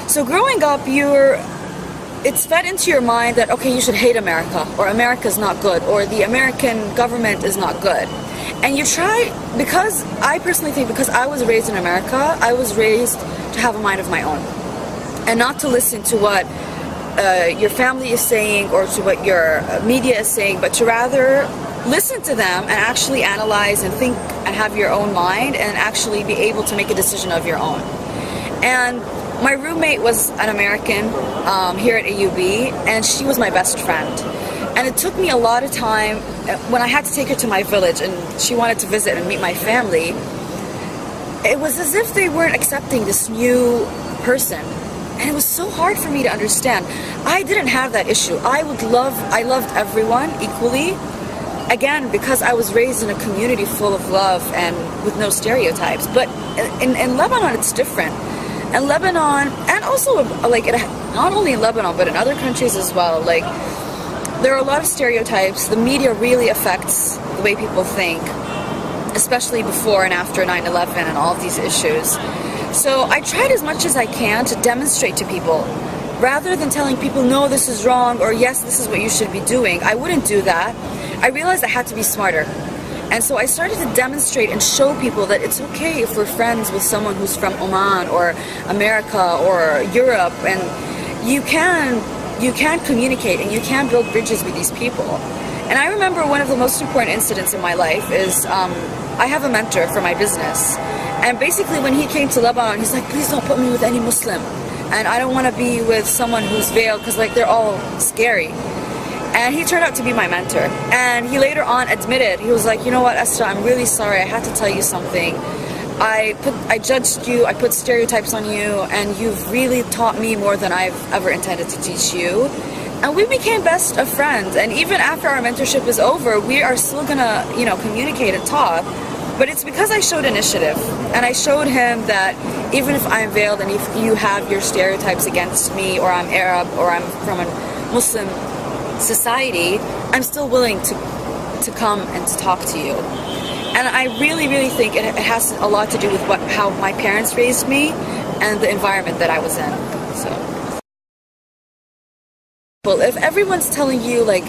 So growing up, it's fed into your mind that, okay, you should hate America, or America's not good, or the American government is not good. And you try, because I personally think, because I was raised in America, I was raised to have a mind of my own. And not to listen to what your family is saying or to what your media is saying, but to rather listen to them and actually analyze and think and have your own mind and actually be able to make a decision of your own. And my roommate was an American here at AUB, and she was my best friend. And it took me a lot of time when I had to take her to my village and she wanted to visit and meet my family. It was as if they weren't accepting this new person. And it was so hard for me to understand. I didn't have that issue. I loved everyone equally. Again, because I was raised in a community full of love and with no stereotypes. But in Lebanon, it's different. And Lebanon, and also not only in Lebanon, but in other countries as well, like there are a lot of stereotypes. The media really affects the way people think, especially before and after 9/11 and all of these issues. So I tried as much as I can to demonstrate to people, rather than telling people, no, this is wrong, or yes, this is what you should be doing. I wouldn't do that. I realized I had to be smarter. And so I started to demonstrate and show people that it's okay if we're friends with someone who's from Oman or America or Europe, and you can communicate and you can build bridges with these people. And I remember one of the most important incidents in my life is I have a mentor for my business. And basically when he came to Lebanon, he's like, please don't put me with any Muslim. And I don't want to be with someone who's veiled because like they're all scary. And he turned out to be my mentor. And he later on admitted, he was like, you know what, Esther, I'm really sorry. I had to tell you something. I judged you, I put stereotypes on you, and you've really taught me more than I've ever intended to teach you. And we became best of friends. And even after our mentorship is over, we are still gonna, communicate and talk. But it's because I showed initiative. And I showed him that even if I'm veiled and if you have your stereotypes against me, or I'm Arab, or I'm from a Muslim society, I'm still willing to come and to talk to you. And I really, really think it has a lot to do with how my parents raised me and the environment that I was in. So, well, if everyone's telling you like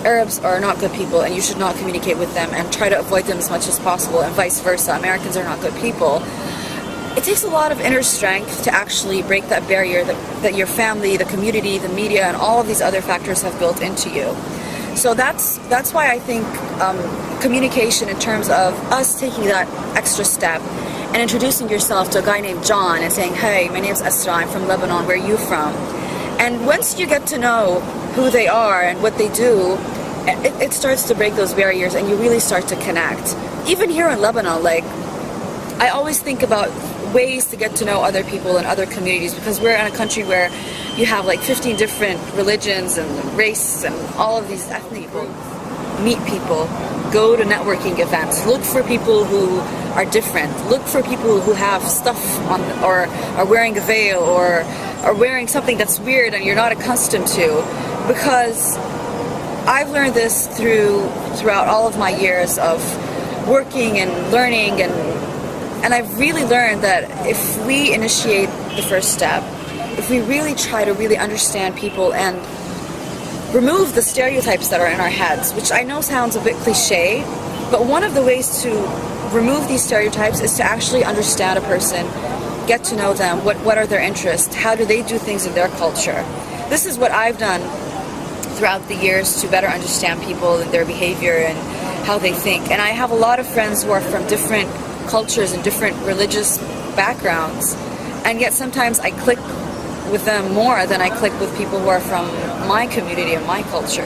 Arabs are not good people and you should not communicate with them and try to avoid them as much as possible, and vice versa, Americans are not good people, it takes a lot of inner strength to actually break that barrier that your family, the community, the media, and all of these other factors have built into you. So that's why I think communication in terms of us taking that extra step and introducing yourself to a guy named John and saying, hey, my name's Esther, I'm from Lebanon, where are you from? And once you get to know who they are and what they do, it starts to break those barriers and you really start to connect. Even here in Lebanon, like, I always think about ways to get to know other people in other communities, because we're in a country where you have like 15 different religions and race and all of these ethnic people. Meet people, go to networking events, look for people who are different, look for people who have stuff on, or are wearing a veil, or are wearing something that's weird and you're not accustomed to, because I've learned this throughout all of my years of working and learning, and I've really learned that if we initiate the first step, if we really try to really understand people and remove the stereotypes that are in our heads, which I know sounds a bit cliche, but one of the ways to remove these stereotypes is to actually understand a person, get to know them, what are their interests, how do they do things in their culture. This is what I've done throughout the years to better understand people and their behavior and how they think. And I have a lot of friends who are from different cultures and different religious backgrounds, and yet sometimes I click with them more than I click with people who are from my community and my culture.